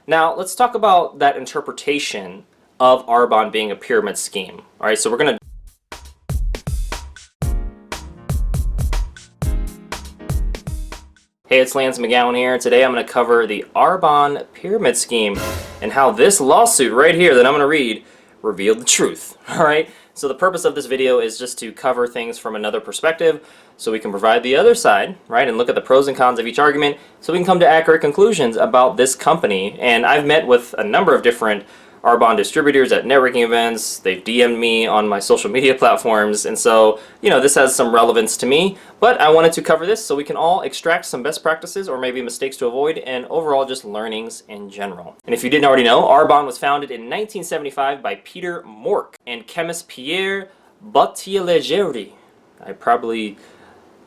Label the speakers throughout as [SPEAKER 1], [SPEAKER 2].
[SPEAKER 1] Now, let's talk about that interpretation of Arbonne being a pyramid scheme. All right, so we're going to Hey, it's Lance McGowan here, and today I'm going to cover the Arbonne pyramid scheme and how this lawsuit right here that I'm going to read revealed the truth. Alright, so the purpose of this video is just to cover things from another perspective so we can provide the other side, right, and look at the pros and cons of each argument so we can come to accurate conclusions about this company. And I've met with a number of different Arbonne distributors at networking events. They've DM'd me on my social media platforms, and so, you know, this has some relevance to me, but I wanted to cover this so we can all extract some best practices or maybe mistakes to avoid and overall just learnings in general. And if you didn't already know, Arbonne was founded in 1975 by Petter Mørck and chemist Pierre Bottiglieri. I probably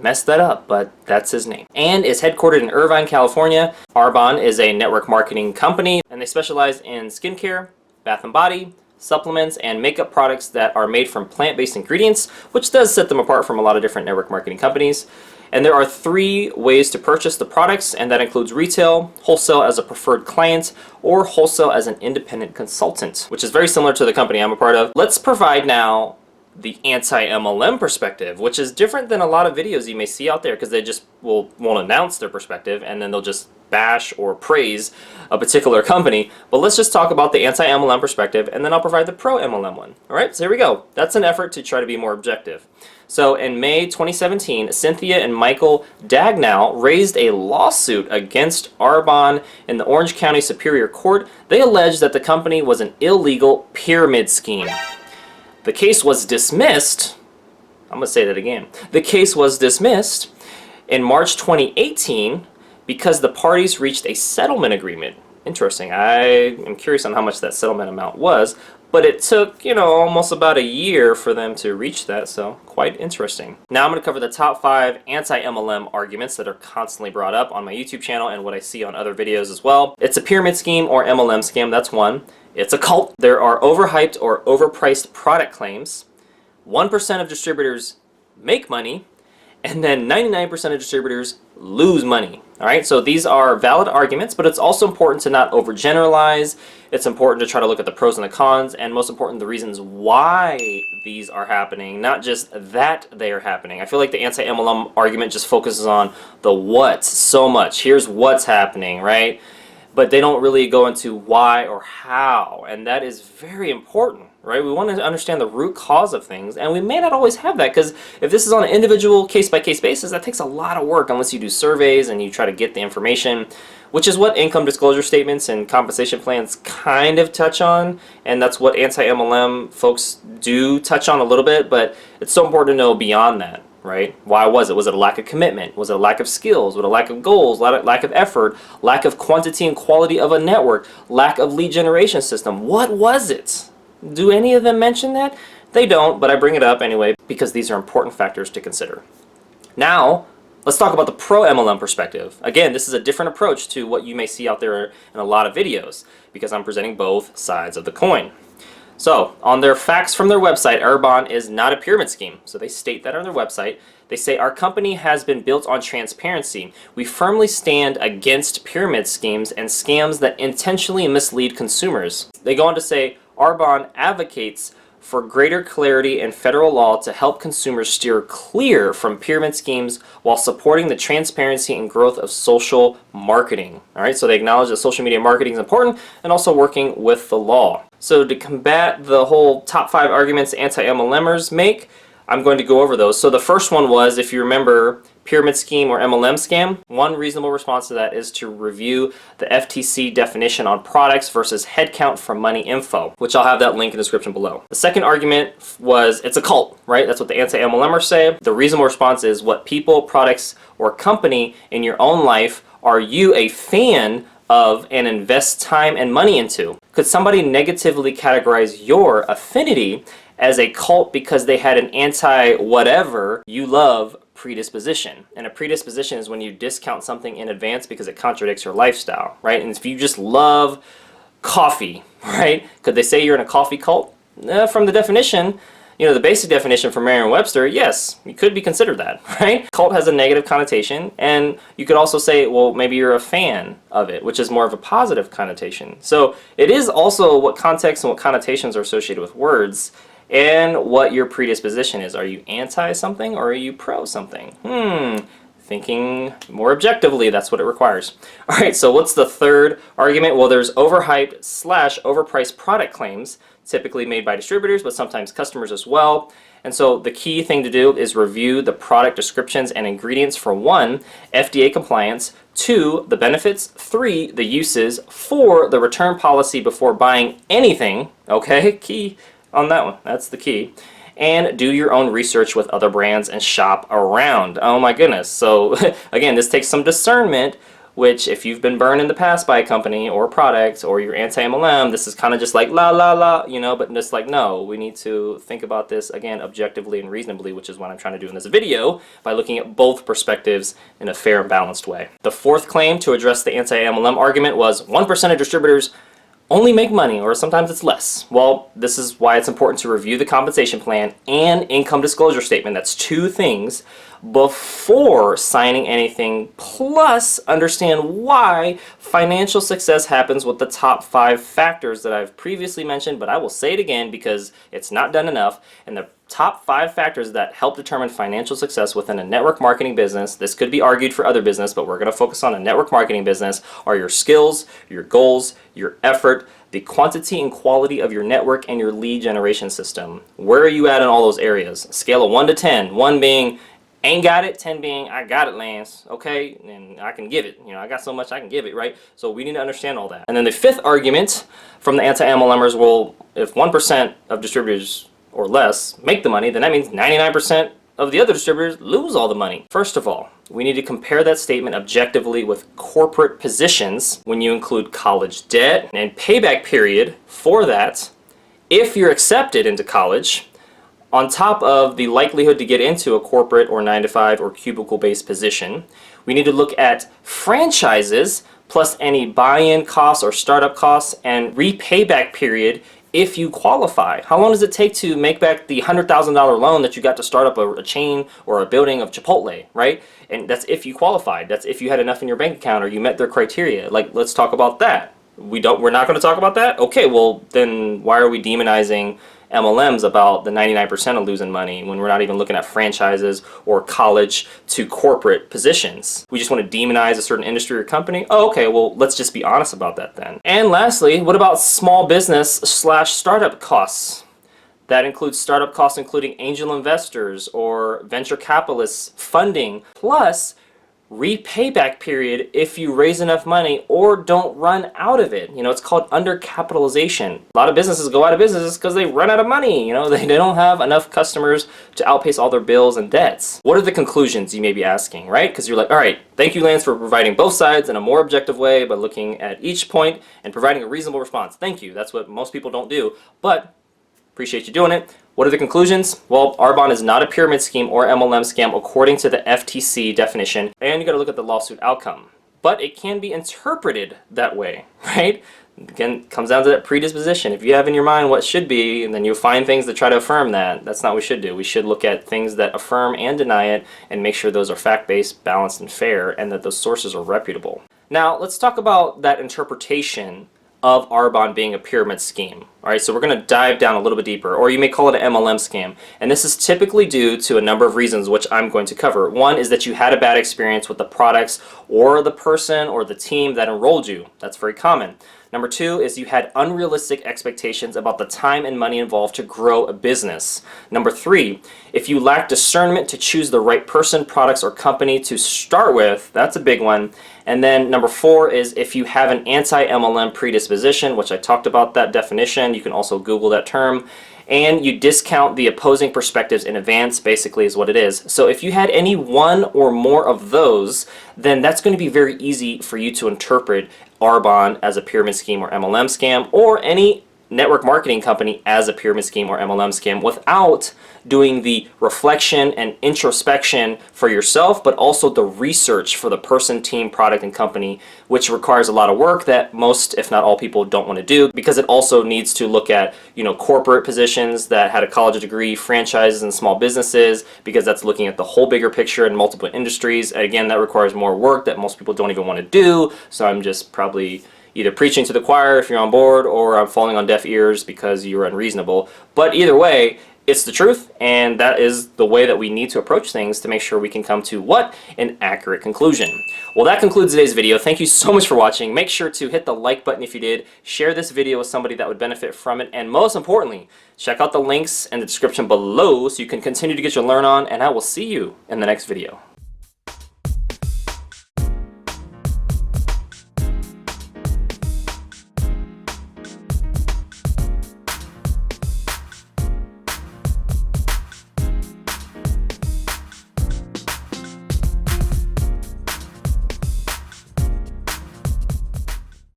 [SPEAKER 1] messed that up, but that's his name. And is headquartered in Irvine, California. Arbonne is a network marketing company, and they specialize in skincare, bath and body, supplements, and makeup products that are made from plant-based ingredients, which does set them apart from a lot of different network marketing companies. And there are 3 ways to purchase the products, and that includes retail, wholesale as a preferred client, or wholesale as an independent consultant, which is very similar to the company I'm a part of. Let's provide now the anti-MLM perspective, which is different than a lot of videos you may see out there because they just won't announce their perspective and then they'll just bash or praise a particular company. But let's just talk about the anti-MLM perspective, and then I'll provide the pro MLM one. Alright, so here we go. That's an effort to try to be more objective. So in May 2017, Cynthia and Michael Dagnall raised a lawsuit against Arbonne in the Orange County Superior Court. They alleged that the company was an illegal pyramid scheme. The case was dismissed. I'm going to say that again. The case was dismissed in March 2018 because the parties reached a settlement agreement. Interesting. I am curious on how much that settlement amount was, but it took, almost about a year for them to reach that, so quite interesting. Now I'm going to cover the top 5 anti-MLM arguments that are constantly brought up on my YouTube channel and what I see on other videos as well. It's a pyramid scheme or MLM scam, that's one. It's a cult. There are overhyped or overpriced product claims. 1% of distributors make money, and then 99% of distributors lose money. Alright, so these are valid arguments, but it's also important to not overgeneralize. It's important to try to look at the pros and the cons, and most important, the reasons why these are happening, not just that they are happening. I feel like the anti-MLM argument just focuses on the what so much. Here's what's happening, right? But they don't really go into why or how, and that is very important, right? We want to understand the root cause of things, and we may not always have that, because if this is on an individual case-by-case basis, that takes a lot of work unless you do surveys and you try to get the information, which is what income disclosure statements and compensation plans kind of touch on, and that's what anti-MLM folks do touch on a little bit, but it's so important to know beyond that. Right? Why was it? Was it a lack of commitment? Was it a lack of skills? Was it a lack of goals? Lack of effort? Lack of quantity and quality of a network? Lack of lead generation system? What was it? Do any of them mention that? They don't, but I bring it up anyway because these are important factors to consider. Now, let's talk about the pro MLM perspective. Again, this is a different approach to what you may see out there in a lot of videos because I'm presenting both sides of the coin. So, on their facts from their website, Arbonne is not a pyramid scheme. So they state that on their website. They say, our company has been built on transparency. We firmly stand against pyramid schemes and scams that intentionally mislead consumers. They go on to say, Arbonne advocates for greater clarity in federal law to help consumers steer clear from pyramid schemes while supporting the transparency and growth of social marketing. Alright, so they acknowledge that social media marketing is important and also working with the law. So to combat the whole top 5 arguments anti-MLMers make, I'm going to go over those. So the first one was, if you remember, pyramid scheme or MLM scam. One reasonable response to that is to review the FTC definition on products versus headcount from Money Info, which I'll have that link in the description below. The second argument was it's a cult, right? That's what the anti-MLMers say. The reasonable response is, what people, products, or company in your own life are you a fan of and invest time and money into? Could somebody negatively categorize your affinity as a cult because they had an anti-whatever you love predisposition? And a predisposition is when you discount something in advance because it contradicts your lifestyle, right? And if you just love coffee, right? Could they say you're in a coffee cult? From the definition, the basic definition from Merriam-Webster, yes, you could be considered that, right? Cult has a negative connotation, and you could also say, well, maybe you're a fan of it, which is more of a positive connotation. So it is also what context and what connotations are associated with words, and what your predisposition is. Are you anti something or are you pro something? Thinking more objectively, that's what it requires. All right, so what's the third argument? Well, there's overhyped / overpriced product claims, typically made by distributors, but sometimes customers as well. And so the key thing to do is review the product descriptions and ingredients for 1, FDA compliance, 2, the benefits, 3, the uses, 4, the return policy before buying anything. Okay, key on that one, that's the key. And do your own research with other brands and shop around. Oh my goodness. So again, this takes some discernment, which if you've been burned in the past by a company or a product or you're anti-MLM, this is kind of just like la la la, but just like, no, we need to think about this again objectively and reasonably, which is what I'm trying to do in this video by looking at both perspectives in a fair and balanced way. The fourth claim to address the anti-MLM argument was 1% of distributors only make money, or sometimes it's less. Well, this is why it's important to review the compensation plan and income disclosure statement. That's 2 things before signing anything, plus understand why financial success happens with the top 5 factors that I've previously mentioned, but I will say it again because it's not done enough. And the top 5 factors that help determine financial success within a network marketing business, this could be argued for other business, but we're going to focus on a network marketing business, are your skills, your goals, your effort, the quantity and quality of your network, and your lead generation system. Where are you at in all those areas? Scale of 1 to 10, 1 being ain't got it, 10 being I got it, Lance, okay, and I can give it, I got so much I can give it, right? So we need to understand all that. And then the 5th argument from the anti-MLMers, well, if 1% of distributors or less make the money, then that means 99% of the other distributors lose all the money. First of all, we need to compare that statement objectively with corporate positions when you include college debt and payback period for that if you're accepted into college, on top of the likelihood to get into a corporate or 9-to-5 or cubicle-based position. We need to look at franchises plus any buy-in costs or startup costs and repayback period if you qualify. How long does it take to make back the $100,000 loan that you got to start up a chain or a building of Chipotle, right? And that's if you qualified. That's if you had enough in your bank account or you met their criteria. Like, let's talk about that. We're not going to talk about that? Okay, well, then why are we demonizing MLMs about the 99% of losing money when we're not even looking at franchises or college to corporate positions? We just want to demonize a certain industry or company? Oh, okay, well, let's just be honest about that then. And lastly, what about small business / startup costs? That includes startup costs including angel investors or venture capitalists funding, plus repayback period if you raise enough money or don't run out of it. It's called undercapitalization. A lot of businesses go out of business because they run out of money. They don't have enough customers to outpace all their bills and debts. What are the conclusions, you may be asking, right? Because you're like, all right, thank you, Lance, for providing both sides in a more objective way by looking at each point and providing a reasonable response. Thank you. That's what most people don't do, but appreciate you doing it. What are the conclusions? Well, Arbonne is not a pyramid scheme or MLM scam according to the FTC definition, and you got to look at the lawsuit outcome. But it can be interpreted that way, right? Again, it comes down to that predisposition. If you have in your mind what should be, and then you find things that try to affirm that, that's not what we should do. We should look at things that affirm and deny it and make sure those are fact-based, balanced, and fair, and that those sources are reputable. Now, let's talk about that interpretation of Arbonne being a pyramid scheme. All right, so we're going to dive down a little bit deeper, or you may call it an MLM scam. And this is typically due to a number of reasons, which I'm going to cover. One is that you had a bad experience with the products or the person or the team that enrolled you. That's very common. Number 2 is you had unrealistic expectations about the time and money involved to grow a business. Number 3, if you lack discernment to choose the right person, products, or company to start with, that's a big one. And then number 4 is if you have an anti-MLM predisposition, which I talked about that definition. You can also Google that term. And you discount the opposing perspectives in advance, basically is what it is. So if you had any one or more of those, then that's going to be very easy for you to interpret Arbonne as a pyramid scheme or MLM scam, or any network marketing company as a pyramid scheme or MLM scam without doing the reflection and introspection for yourself, but also the research for the person, team, product, and company, which requires a lot of work that most, if not all people, don't want to do, because it also needs to look at, corporate positions that had a college degree, franchises, and small businesses, because that's looking at the whole bigger picture in multiple industries. Again, that requires more work that most people don't even want to do, so I'm just probably either preaching to the choir if you're on board, or I'm falling on deaf ears because you're unreasonable. But either way, it's the truth, and that is the way that we need to approach things to make sure we can come to what? An accurate conclusion. Well, that concludes today's video. Thank you so much for watching. Make sure to hit the like button if you did, share this video with somebody that would benefit from it, and most importantly, check out the links in the description below so you can continue to get your learn on, and I will see you in the next video.